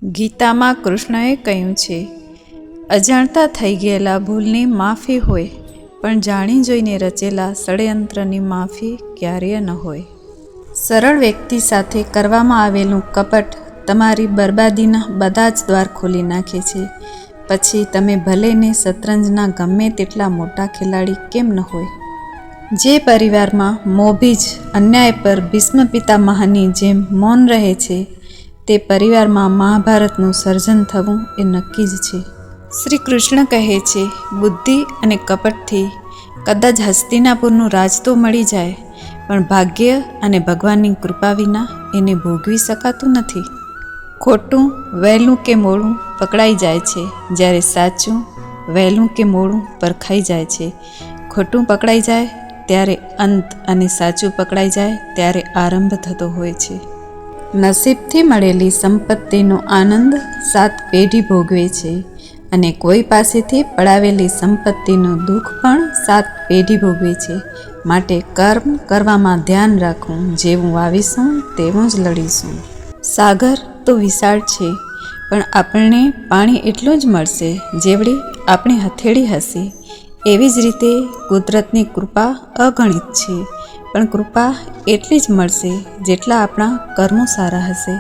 ગીતામાં કૃષ્ણએ કહ્યું છે, અજાણતા થઈ ગયેલા ભૂલની માફી હોય, પણ જાણી જોઈને રચેલા ષડયંત્રની માફી ક્યારેય ન હોય. સરળ વ્યક્તિ સાથે કરવામાં આવેલું કપટ તમારી બરબાદીના બધા જ દ્વાર ખોલી નાખે છે. પછી તમે ભલેને શતરંજના ગમે તેટલા મોટા ખેલાડી કેમ ન હોય. જે પરિવારમાં મોભી જ અન્યાય પર ભીષ્મ પિતામહની જેમ મૌન રહે છે, તે પરિવારમાં મહાભારતનું સર્જન થવું એ નક્કી જ છે. શ્રી કૃષ્ણ કહે છે, બુદ્ધિ અને કપટથી કદાચ હસ્તિનાપુરનું રાજ તો મળી જાય, પણ ભાગ્ય અને ભગવાનની કૃપા વિના એને ભોગવી શકાતું નથી. ખોટું વહેલું કે મોડું પકડાઈ જાય છે, જ્યારે સાચું વહેલું કે મોડું પરખાઈ જાય છે. ખોટું પકડાઈ જાય ત્યારે અંત અને સાચું પકડાઈ જાય ત્યારે આરંભ થતો હોય છે. નસીબથી મળેલી સંપત્તિનો આનંદ 7 પેઢી ભોગવે છે, અને કોઈ પાસેથી પડાવેલી સંપત્તિનું દુઃખ પણ 7 પેઢી ભોગવે છે. માટે કર્મ કરવામાં ધ્યાન રાખવું, જેવું વાવીશું તેવું જ લડીશું. સાગર તો વિશાળ છે, પણ આપણને પાણી એટલું જ મળશે જેવડી આપણી હથેળી હશે. એવી જ રીતે કુદરતની કૃપા અગણિત છે, પણ કૃપા એટલી જ મળશે જેટલા આપણા કર્મો સારા હશે.